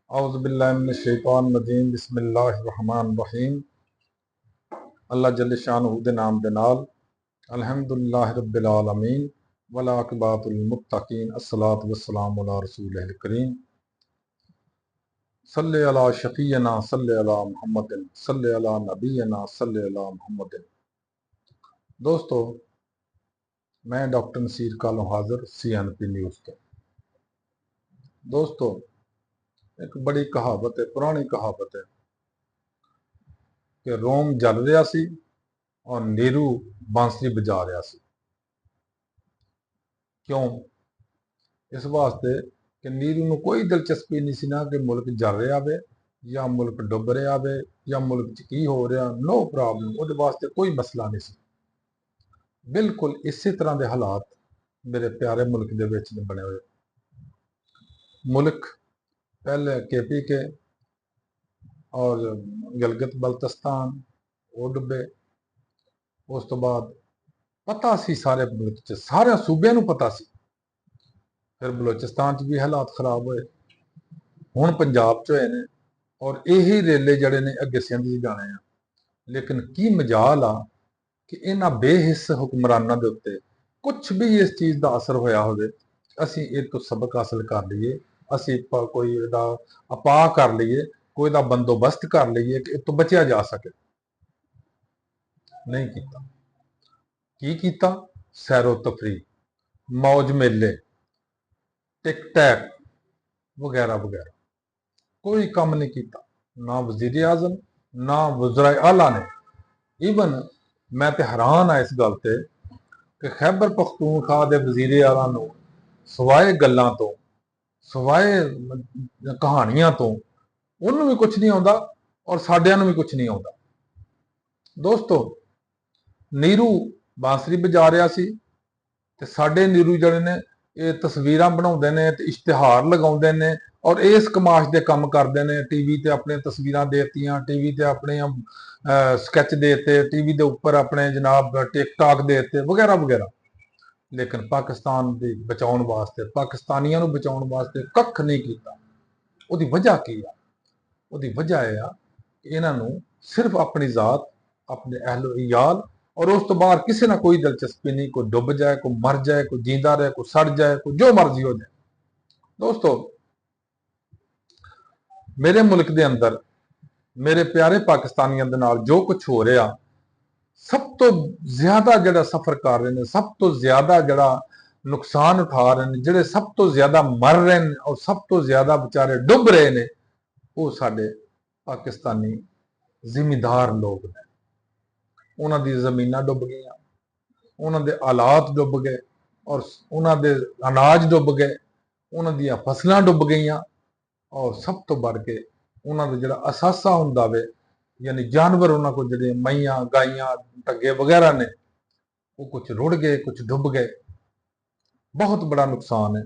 औज़ुबिल्लाहिमिनश्शैतानिर्रजीम बिस्मिल्लाहिर्रहमानिर्रहीम। अल्लाह जल्ल शानहू दे नाम दे नाल अल्हम्दुलिल्लाहि रब्बिल आलमीन वल आक़िबतुल मुत्तक़ीन अस्सलातु वस्सलामु अला रसूलिल करीम सल्लि अला शफ़ीना सल्लि अला मुहम्मदिन सल्लि अला नबीना सल्लि अला मुहम्मदिन। दोस्तों, मैं डॉक्टर नसीर कालों हाजिर CNP न्यूज़ के। दोस्तों, एक बड़ी कहावत है, पुरानी कहावत है कि रोम जल रहा सी और नीरू बांसुरी बजा रहा सी। क्यों? इस वास्ते कि नीरू नूं कोई दिलचस्पी नहीं सी ना कि मुल्क जल रहा वे या मुल्क डुब रहा वे या मुल्क च की हो रहा, नो प्रॉब्लम, उहदे वास्ते कोई मसला नहीं सी। बिल्कुल इसी तरह के हालात मेरे प्यारे मुल्क दे विच बने हुए। मुल्क पहले KPK और गिलगित बल्तिस्तान वो डुबे। उस तो बाद पता सी सारे मुल्क च, सारे सूबे नूं पता सी। फिर बलोचिस्तान च भी हालात खराब होए, हुण पंजाब च होए ने और यही रेले जड़े ने अगे सिंध च जाने आ। लेकिन की मजाल आ कि इन्हां बेहिस हुक्मरानां दे उत्ते कुछ भी इस चीज़ का असर होया होवे, असीं इह तो सबक हासिल कर लईए, असीं कोई इहदा अपा कर लईए, कोई दा बंदोबस्त कर लईए कि इस तो बचिया जा सके। नहीं कीता। की कीता? सैरो तफरी, मौज मेले, टिक टैक वगैरह वगैरह कोई काम नहीं किया। ना वजीर आजम ना वज़राए आला ने। ईवन मैं तो हैरान आ इस गल ते कि खैबर पख्तूनखा दे वजीर आला नूं सवाए गल्लां तो सवाए कहानियां तो उन्होंने भी कुछ नहीं आता और साडियां नूं भी कुछ नहीं आता। दोस्तों, नीरू बांसुरी बजा रहा सी ते साडे नीरू जड़े ने ये तस्वीरां बनाउंदे ने ते इश्तिहार लगाउंदे ने और इस कमाश दे काम करते हैं। टीवी ते अपने तस्वीरां देतियां, टीवी ते अपने स्कैच देते, टीवी दे उपर अपने जनाब टिकटॉक देते वगैरह वगैरह। लेकिन पाकिस्तान दे बचाउण वास्ते, पाकिस्तानियों नूं बचाउण वास्ते कख नहीं कीता। उहदी वजह की आ? उहदी वजह यह आ कि इन्हां नूं सिर्फ अपनी जात, अपने अहलो इयाल और उस तो बाहर किसी ना कोई दिलचस्पी नहीं। कोई डुब जाए, कोई मर जाए, कोई जींदा रहे, कोई सड़ जाए, कोई जो मर्जी हो जाए। दोस्तों, मेरे मुल्क के अंदर मेरे प्यारे पाकिस्तानियों के नाल जो कुछ हो रहा, सब तो ज्यादा जड़ा सफर कर रहे हैं, सब तो ज्यादा जड़ा नुकसान उठा रहे हैं, ਜਿਹੜੇ सब तो ज्यादा मर रहे हैं और सब तो ज्यादा बेचारे डुब रहे हैं, वो साडे पाकिस्तानी जिमीदार लोग ने। उन्हां दी जमीनां डुब गई, उन्हां दे हालात डुब गए और उन्हां दे अनाज डुब गए, उन्हां दी फसलां डुब गई और सब तो बढ़ के उन्हां दा जिहड़ा असासा हुंदा वे, यानी जानवर उन्हां को जिहड़े मईयां गाइयां ढग्गे वगैरह ने, वो कुछ रुड़ गए, कुछ डुब गए। बहुत बड़ा नुकसान है।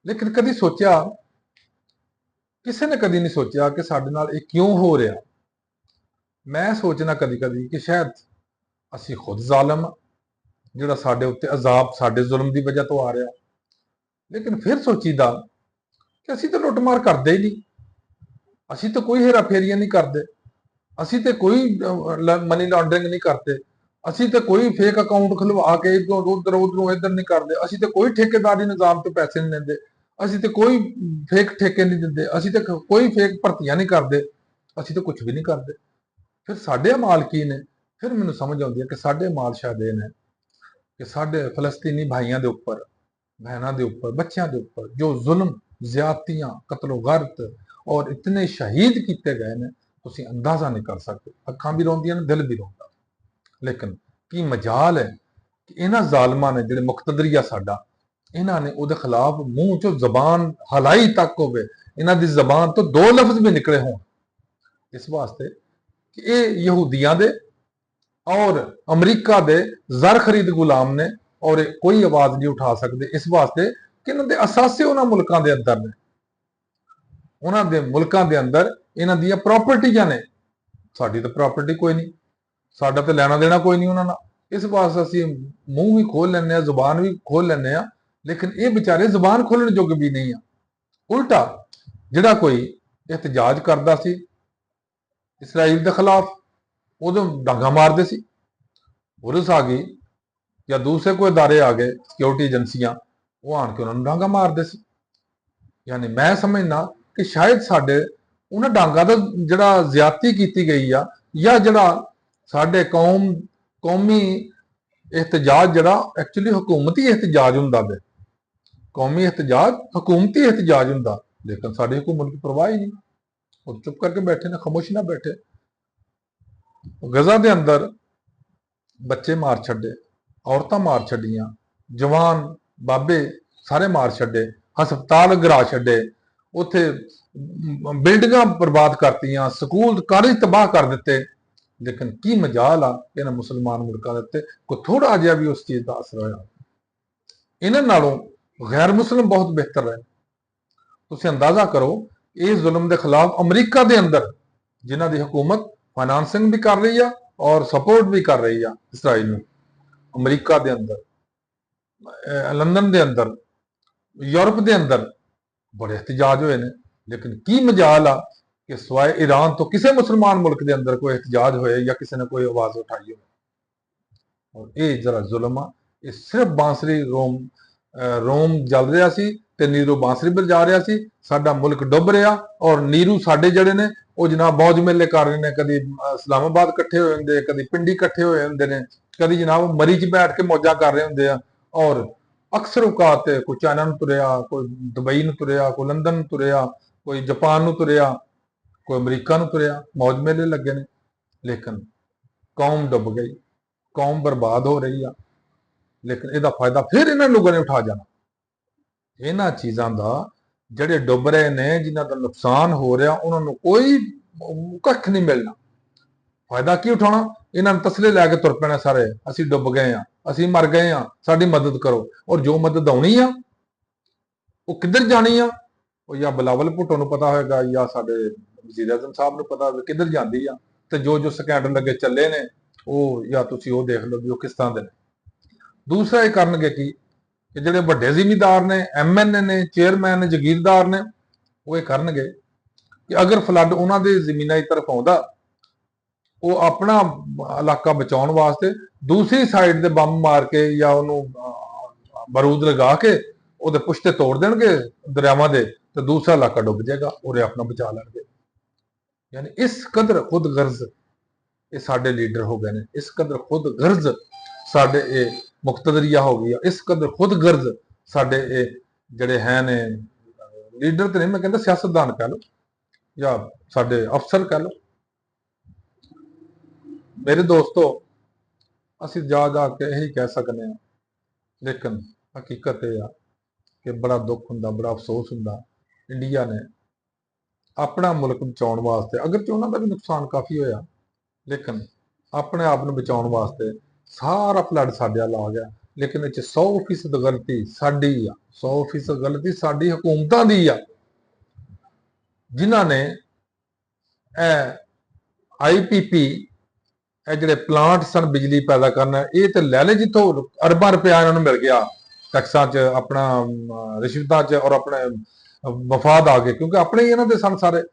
लेकिन कभी सोचा, किसी ने कभी नहीं सोचा कि साडे नाल ये क्यों हो रहा। मैं सोचना कभी कभी कि शायद असी खुद जालिम, जिहड़ा साडे उत्ते अजाब साडे जुल्म की वजह तो आ रहा। लेकिन फिर सोचीदा कि असी तो लुटमार करते ही नहीं, असी तो कोई हेरा फेरियां नहीं करते, असी तो कोई मनी लॉन्ड्रिंग नहीं करते, असी तो कोई फेक अकाउंट खुलवा के उधर उधरों इधर नहीं करते, असी तो कोई ठेकेदारी निजाम तो पैसे नहीं लेंदे, असी तो कोई फेक ठेके नहीं दिंदे, असी तो कोई फेक भर्तियां नहीं करते, असी तो कुछ भी नहीं करते। फिर साडे अमाल की ने? फिर मैनूं समझ आउंदी है कि साडे अमाल शायद ये ने कि साडे फलस्तीनी भाइयों के उपर, बहनों के उपर, बच्चों के उपर जो जुल्म, ज्यादतियां, कतलो गर्त और इतने शहीद किए गए ने, तुसीं अंदाजा नहीं कर सकते। अखां भी रोंदियां ने, दिल भी रोंदा। लेकिन की मजाल है कि इन्हां जालमां ने, जिहड़े मुक्तदरी आ साडा, इन्हां ने उहदे खिलाफ मूँह चों जबान हलाई तक होवे, इन्हां दी जबान तो दो लफ्ज भी निकले होण, इस वास्ते कि ये यहूदियां दे और अमरीका दे जर खरीद गुलाम ने और कोई आवाज नहीं उठा सकते। इस वास्ते कि इन्हां दे असासे उन्हां मुल्कां दे अंदर ने, उन्हां दे मुल्कां दे अंदर इन्हां दियां प्रॉपर्टियां ने। साडी तो प्रॉपर्टी कोई नहीं, साडा तो लैना देना कोई नहीं उन्हां नाल। इस वास्ते असीं मूँह भी खोल लैंदे, जुबान भी खोल लैंदे, लेकिन ये बेचारे जुबान खोलण जोग भी नहीं आ। उल्टा जिहड़ा कोई ਇhtਜਾਜ ਕਰਦਾ ਸੀ ਇਸਰਾਈਲ ਦੇ ਖਿਲਾਫ, ਉਦੋਂ ਡਾਂਗਾ ਮਾਰਦੇ ਸੀ। ਪੁਲਿਸ ਆ ਗਈ ਜਾਂ ਦੂਸਰੇ ਕੋਈ ਅਦਾਰੇ ਆ ਗਏ, ਸਿਕਿਉਰਿਟੀ ਏਜੰਸੀਆਂ, ਉਹ ਆਣ ਕੇ ਉਹਨਾਂ ਨੂੰ ਡਾਂਗਾ ਮਾਰਦੇ ਸੀ। ਯਾਨੀ ਮੈਂ ਸਮਝਦਾ ਕਿ ਸ਼ਾਇਦ ਸਾਡੇ ਉਹਨਾਂ ਡਾਂਗਾ ਦਾ ਜਿਹੜਾ ਜ਼ਿਆਦਤੀ ਕੀਤੀ ਗਈ ਆ, ਜਾਂ ਜਿਹੜਾ ਸਾਡੇ ਕੌਮੀ ਇhtਜਾਜ ਜਿਹੜਾ ਐਕਚੁਅਲੀ ਹਕੂਮਤੀ ਇhtਜਾਜ ਹੁੰਦਾ ਵੇ, ਕੌਮੀ ਇhtਜਾਜ ਹਕੂਮਤੀ ਇhtਜਾਜ ਹੁੰਦਾ, ਲੇਕਿਨ ਸਾਡੀ ਹਕੂਮਤ ਦੀ ਪਰਵਾਹ ਹੀ ਨਹੀਂ, ਉਹ ਚੁੱਪ ਕਰਕੇ ਬੈਠੇ ਨੇ, ਖਾਮੋਸ਼ ਨਾ ਬੈਠੇ। ਗਜ਼ਾ ਦੇ ਅੰਦਰ ਬੱਚੇ ਮਾਰ ਛੱਡੇ, ਔਰਤਾਂ ਮਾਰ ਛੱਡੀਆਂ, ਜਵਾਨ ਬਾਬੇ ਸਾਰੇ ਮਾਰ ਛੱਡੇ, ਹਸਪਤਾਲ ਗਿਰਾ ਛੱਡੇ, ਉੱਥੇ ਬਿਲਡਿੰਗਾਂ ਬਰਬਾਦ ਕਰਤੀਆਂ, ਸਕੂਲ ਕਾਲਜ ਤਬਾਹ ਕਰ ਦਿੱਤੇ। ਲੇਕਿਨ ਕੀ ਮਜਾਲ ਆ ਇਹਨਾਂ ਮੁਸਲਮਾਨ ਮੁਲਕਾਂ ਦੇ ਉੱਤੇ ਕੋਈ ਥੋੜਾ ਜਿਹਾ ਵੀ ਉਸ ਚੀਜ਼ ਦਾ ਅਸਰ ਹੋਇਆ? ਇਹਨਾਂ ਨਾਲੋਂ ਗੈਰ ਮੁਸਲਿਮ ਬਹੁਤ ਬਿਹਤਰ ਹੈ। ਤੁਸੀਂ ਅੰਦਾਜ਼ਾ ਕਰੋ, ਇਸ ਜ਼ੁਲਮ ਦੇ ਖਿਲਾਫ ਅਮਰੀਕਾ ਦੇ ਅੰਦਰ ਜਿਨ੍ਹਾਂ ਦੀ ਹਕੂਮਤ ਫਾਈਨਾਂਸਿੰਗ ਵੀ ਕਰ ਰਹੀ ਆ ਔਰ ਸਪੋਰਟ ਵੀ ਕਰ ਰਹੀ ਆ ਇਸਰਾਈਲ ਨੂੰ, ਅਮਰੀਕਾ ਦੇ ਅੰਦਰ, ਲੰਡਨ ਦੇ ਅੰਦਰ, ਯੂਰਪ ਦੇ ਅੰਦਰ ਬੜੇ ਇhtਜਾਜ ਹੋਏ ਨੇ। ਲੇਕਿਨ ਕੀ ਮਜਾਲ ਆ ਕਿ ਸਿਵਾਏ ਈਰਾਨ ਤੋਂ ਕਿਸੇ ਮੁਸਲਮਾਨ ਮੁਲਕ ਦੇ ਅੰਦਰ ਕੋਈ ਇhtਜਾਜ ਹੋਏ ਜਾਂ ਕਿਸੇ ਨੇ ਕੋਈ ਆਵਾਜ਼ ਉਠਾਈ ਹੋਵੇ? ਔਰ ਇਹ ਜਿਹੜਾ ਜ਼ੁਲਮ ਆ, ਇਹ ਸਿਰਫ ਬਾਂਸਰੀ ਰੋਮ ਜਲ ਰਿਹਾ ਸੀ ਤੇ ਨੀਰੂ ਬਾਂਸਰੀ ਵਜਾ ਰਿਹਾ ਸੀ। ਸਾਡਾ ਮੁਲਕ ਡੁੱਬ ਰਿਹਾ ਔਰ ਨੀਰੂ ਸਾਡੇ ਜਿਹੜੇ ਨੇ ਉਹ ਜਨਾਬ ਮੌਜ ਮੇਲੇ ਕਰ ਰਹੇ ਨੇ, ਕਦੀ ਇਸਲਾਮਾਬਾਦ ਇਕੱਠੇ ਹੋਏ ਹੁੰਦੇ, ਕਦੀ ਪਿੰਡੀ ਇਕੱਠੇ ਹੋਏ ਹੁੰਦੇ ਨੇ, ਕਦੀ ਜਨਾਬ ਮਰੀ 'ਚ ਬੈਠ ਕੇ ਮੌਜਾਂ ਕਰ ਰਹੇ ਹੁੰਦੇ ਆ। ਔਰ ਅਕਸਰ ਔਕਾਤ ਕੋਈ ਚਾਈਨਾ ਨੂੰ ਤੁਰਿਆ, ਕੋਈ ਦੁਬਈ ਨੂੰ ਤੁਰਿਆ, ਕੋਈ ਲੰਡਨ ਨੂੰ ਤੁਰਿਆ, ਕੋਈ ਜਾਪਾਨ ਨੂੰ ਤੁਰਿਆ, ਕੋਈ ਅਮਰੀਕਾ ਨੂੰ ਤੁਰਿਆ, ਮੌਜ ਮੇਲੇ ਲੱਗੇ ਨੇ। ਲੇਕਿਨ ਕੌਮ ਡੁੱਬ ਗਈ, ਕੌਮ ਬਰਬਾਦ ਹੋ ਰਹੀ ਆ। ਲੇਕਿਨ ਇਹਦਾ ਫਾਇਦਾ ਫਿਰ ਇਹਨਾਂ ਲੋਕਾਂ ਨੇ ਉਠਾ ਜਾਣਾ। ਇਹਨਾਂ ਚੀਜ਼ਾਂ ਦਾ ਜਿਹੜੇ ਡੁੱਬ ਰਹੇ ਨੇ, ਜਿਨ੍ਹਾਂ ਦਾ ਨੁਕਸਾਨ ਹੋ ਰਿਹਾ, ਉਹਨਾਂ ਨੂੰ ਕੋਈ ਕੱਖ ਨਹੀਂ ਮਿਲਣਾ। ਫਾਇਦਾ ਕੀ ਉਠਾਉਣਾ? ਇਹਨਾਂ ਨੂੰ ਤਸਲੇ ਲੈ ਕੇ ਤੁਰ ਪੈਣਾ ਸਾਰੇ, ਅਸੀਂ ਡੁੱਬ ਗਏ ਆ, ਅਸੀਂ ਮਰ ਗਏ ਆ, ਸਾਡੀ ਮਦਦ ਕਰੋ। ਔਰ ਜੋ ਮਦਦ ਆਉਣੀ ਆ ਉਹ ਕਿੱਧਰ ਜਾਣੀ ਆ? ਉਹ ਜਾਂ ਬਿਲਾਵਲ ਭੁੱਟੋ ਨੂੰ ਪਤਾ ਹੋਏਗਾ ਜਾਂ ਸਾਡੇ ਵਜ਼ੀਰ ਆਜ਼ਮ ਸਾਹਿਬ ਨੂੰ ਪਤਾ ਹੋਵੇ ਕਿੱਧਰ ਜਾਂਦੀ ਆ। ਤੇ ਜੋ ਸਕੈਂਡਲ ਲੱਗੇ ਚੱਲੇ ਨੇ, ਉਹ ਜਾਂ ਤੁਸੀਂ ਉਹ ਦੇਖ ਲਓ ਵੀ ਉਹ ਕਿਸ ਤਰ੍ਹਾਂ ਦੇ ਨੇ। ਦੂਸਰਾ ਇਹ ਕਰਨਗੇ ਕਿ ਜਿਹੜੇ ਵੱਡੇ ਜ਼ਿਮੀਂਦਾਰ ਨੇ, MNA ਨੇ, ਚੇਅਰਮੈਨ ਨੇ, ਜਗੀਰਦਾਰ ਨੇ, ਉਹ ਇਹ ਕਰਨਗੇ ਕਿ ਅਗਰ ਫਲੱਡ ਉਹਨਾਂ ਦੇ ਜ਼ਮੀਨਾਂ ਦੀ ਤਰਫ ਆਉਂਦਾ, ਉਹ ਆਪਣਾ ਇਲਾਕਾ ਬਚਾਉਣ ਵਾਸਤੇ ਦੂਸਰੀ ਸਾਈਡ ਦੇ ਬੰਬ ਮਾਰ ਕੇ ਜਾਂ ਉਹਨੂੰ ਬਾਰੂਦ ਲਗਾ ਕੇ ਉਹਦੇ ਪੁਸ਼ਤੇ ਤੋੜ ਦੇਣਗੇ ਦਰਿਆਵਾਂ ਦੇ, ਤੇ ਦੂਸਰਾ ਇਲਾਕਾ ਡੁੱਬ ਜਾਏਗਾ, ਉਹਦੇ ਆਪਣਾ ਬਚਾ ਲੈਣਗੇ। ਯਾਨੀ ਇਸ ਕਦਰ ਖੁਦਗਰਜ਼ ਇਹ ਸਾਡੇ ਲੀਡਰ ਹੋ ਗਏ ਨੇ, ਇਸ ਕਦਰ ਖੁਦਗਰਜ਼ ਸਾਡੇ ਇਹ ਮੁਕਤਦਰੀਆ ਹੋ ਗਈ ਆ, ਇਸ ਕਦਰ ਖੁਦਗਰਜ਼ ਸਾਡੇ ਇਹ ਜਿਹੜੇ ਹੈ ਨੇ ਲੀਡਰ ਤੇ ਨਹੀਂ, ਮੈਂ ਕਹਿੰਦਾ ਸਿਆਸਤਦਾਨ ਕਹਿ ਲਓ ਜਾਂ ਸਾਡੇ ਅਫਸਰ ਕਹਿ ਲਓ। ਮੇਰੇ ਦੋਸਤੋ, ਅਸੀਂ ਜਾ ਕੇ ਇਹੀ ਕਹਿ ਸਕਦੇ ਹਾਂ, ਲੇਕਿਨ ਹਕੀਕਤ ਇਹ ਆ ਕਿ ਬੜਾ ਦੁੱਖ ਹੁੰਦਾ, ਬੜਾ ਅਫਸੋਸ ਹੁੰਦਾ। ਇੰਡੀਆ ਨੇ ਆਪਣਾ ਮੁਲਕ ਬਚਾਉਣ ਵਾਸਤੇ, ਅਗਰ ਉਹਨਾਂ ਦਾ ਵੀ ਨੁਕਸਾਨ ਕਾਫੀ ਹੋਇਆ, ਲੇਕਿਨ ਆਪਣੇ ਆਪ ਨੂੰ ਬਚਾਉਣ ਵਾਸਤੇ ਸਾਰਾ ਫਲੱਡ ਸਾਡੇ ਵੱਲ ਆ ਗਿਆ। ਲੇਕਿਨ ਇਹ 'ਚ 100% ਗਲਤੀ ਸਾਡੀ ਆ, 100% ਗਲਤੀ ਸਾਡੀ ਹਕੂਮਤਾਂ ਦੀ ਆ, ਜਿਨ੍ਹਾਂ ਨੇ ਇਹ IPP ਇਹ ਜਿਹੜੇ ਪਲਾਂਟ ਸਨ ਬਿਜਲੀ ਪੈਦਾ ਕਰਨਾ, ਇਹ ਤੇ ਲੈ ਲੈ ਜਿੱਥੋਂ ਅਰਬਾਂ ਰੁਪਇਆ ਇਹਨਾਂ ਨੂੰ ਮਿਲ ਗਿਆ ਟੈਕਸਾਂ 'ਚ, ਆਪਣਾ ਰਿਸ਼ਵਤਾਂ 'ਚ, ਔਰ ਆਪਣੇ ਵਫਾਦ ਆ ਗਏ, ਕਿਉਂਕਿ ਆਪਣੇ ਹੀ ਇਹਨਾਂ ਦੇ ਸਨ ਸਾਰੇ।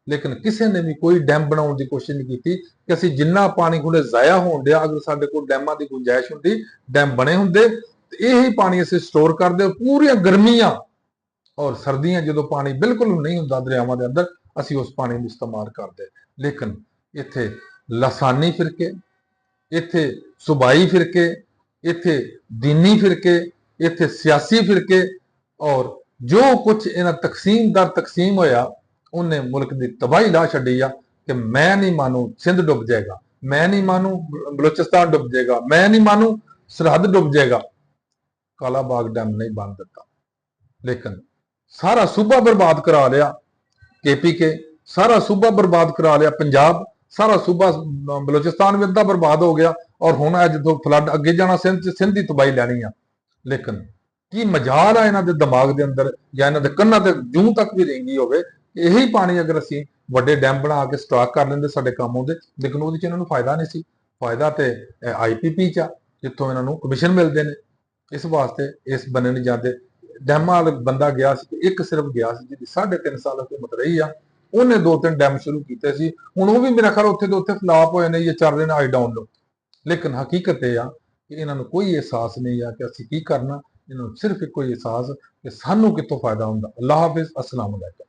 ਲੇਕਿਨ ਕਿਸੇ ਨੇ ਵੀ ਕੋਈ ਡੈਮ ਬਣਾਉਣ ਦੀ ਕੋਸ਼ਿਸ਼ ਨਹੀਂ ਕੀਤੀ ਕਿ ਅਸੀਂ ਜਿੰਨਾ ਪਾਣੀ ਹੁਣੇ ਜ਼ਾਇਆ ਹੋਣ ਡਿਆ, ਅਗਰ ਸਾਡੇ ਕੋਲ ਡੈਮਾਂ ਦੀ ਗੁੰਜਾਇਸ਼ ਹੁੰਦੀ, ਡੈਮ ਬਣੇ ਹੁੰਦੇ, ਤੇ ਇਹੀ ਪਾਣੀ ਅਸੀਂ ਸਟੋਰ ਕਰਦੇ ਪੂਰੀਆਂ ਗਰਮੀਆਂ ਔਰ ਸਰਦੀਆਂ, ਜਦੋਂ ਪਾਣੀ ਬਿਲਕੁਲ ਨਹੀਂ ਹੁੰਦਾ ਦਰਿਆਵਾਂ ਦੇ ਅੰਦਰ, ਅਸੀਂ ਉਸ ਪਾਣੀ ਨੂੰ ਇਸਤੇਮਾਲ ਕਰਦੇ। ਲੇਕਿਨ ਇੱਥੇ ਲਸਾਨੀ ਫਿਰਕੇ, ਇੱਥੇ ਸੁਬਾਈ ਫਿਰਕੇ, ਇੱਥੇ ਦੀਨੀ ਫਿਰਕੇ, ਇੱਥੇ ਸਿਆਸੀ ਫਿਰਕੇ, ਔਰ ਜੋ ਕੁਝ ਇਹਨਾਂ ਤਕਸੀਮ ਦਰ ਤਕਸੀਮ ਹੋਇਆ, ਉਹਨੇ ਮੁਲਕ ਦੀ ਤਬਾਹੀ ਲਾ ਛੱਡੀ ਆ। ਕਿ ਮੈਂ ਨਹੀਂ ਮਾਨੂ ਸਿੰਧ ਡੁੱਬ ਜਾਏਗਾ, ਮੈਂ ਨਹੀਂ ਮਾਨੂ ਬਲੋਚਿਸਤਾਨ ਡੁੱਬ ਜਾਏਗਾ, ਮੈਂ ਨਹੀਂ ਮਾਨੂ ਸਰਹੱਦ ਡੁੱਬ ਜਾਏਗਾ। ਕਾਲਾ ਬਾਗ ਡੈਮ ਨਹੀਂ ਬਣ ਦਿੱਤਾ, ਲੇਕਿਨ ਸਾਰਾ ਸੂਬਾ ਬਰਬਾਦ ਕਰਾ ਲਿਆ KPK, ਸਾਰਾ ਸੂਬਾ ਬਰਬਾਦ ਕਰਾ ਲਿਆ ਪੰਜਾਬ, ਸਾਰਾ ਸੂਬਾ ਬਲੋਚਿਸਤਾਨ ਵੀ ਅੱਧਾ ਬਰਬਾਦ ਹੋ ਗਿਆ। ਔਰ ਹੁਣ ਜਦੋਂ ਫਲੱਡ ਅੱਗੇ ਜਾਣਾ, ਸਿੰਧ ਦੀ ਤਬਾਹੀ ਲੈਣੀ ਆ। ਲੇਕਿਨ ਕੀ ਮਜਾਲ ਆ ਇਹਨਾਂ ਦੇ ਦਿਮਾਗ ਦੇ ਅੰਦਰ ਜਾਂ ਇਹਨਾਂ ਦੇ ਕੰਨਾਂ ਤੇ ਜੂੰ ਤੱਕ ਵੀ ਰਹਿੰਦੀ ਹੋਵੇ, ਇਹੀ ਪਾਣੀ ਅਗਰ ਅਸੀਂ ਵੱਡੇ ਡੈਮ ਬਣਾ ਕੇ ਸਟਾਕ ਕਰ ਲੈਂਦੇ, ਸਾਡੇ ਕੰਮ ਆਉਂਦੇ। ਲੇਕਿਨ ਉਹਦੇ 'ਚ ਇਹਨਾਂ ਨੂੰ ਫਾਇਦਾ ਨਹੀਂ ਸੀ। ਫਾਇਦਾ ਤੇ IPP 'ਚ ਆ, ਜਿੱਥੋਂ ਇਹਨਾਂ ਨੂੰ ਕਮਿਸ਼ਨ ਮਿਲਦੇ ਨੇ। ਇਸ ਵਾਸਤੇ ਇਸ ਬੰਨੇ ਨਹੀਂ ਜਾਂਦੇ। ਡੈਮਾਂ ਵਾਲਾ ਬੰਦਾ ਗਿਆ ਸੀ, ਇੱਕ ਸਿਰਫ ਗਿਆ ਸੀ, ਜਿਹਦੀ 3.5 ਸਾਲ ਹਕੂਮਤ ਰਹੀ ਆ, ਉਹਨੇ 2-3 ਡੈਮ ਸ਼ੁਰੂ ਕੀਤੇ ਸੀ, ਹੁਣ ਉਹ ਵੀ ਮੇਰਾ ਖਿਆਲ ਉੱਥੇ ਦੇ ਉੱਥੇ ਫਲਾਪ ਹੋਏ ਨੇ, ਇਹ ਚੱਲ ਰਹੇ ਨੇ ਆਈ ਡੋਂਟ ਨੋ। ਲੇਕਿਨ ਹਕੀਕਤ ਇਹ ਆ ਕਿ ਇਹਨਾਂ ਨੂੰ ਕੋਈ ਅਹਿਸਾਸ ਨਹੀਂ ਆ ਕਿ ਅਸੀਂ ਕੀ ਕਰਨਾ। ਇਹਨਾਂ ਨੂੰ ਸਿਰਫ ਇੱਕੋ ਹੀ ਅਹਿਸਾਸ ਕਿ ਸਾਨੂੰ ਕਿੱਥੋਂ ਫਾਇਦਾ ਹੁੰਦਾ। ਅੱਲਾਹ ਹਾਫਿਜ਼, ਅਸਲਾਮ ਅਲੈਕੁਮ।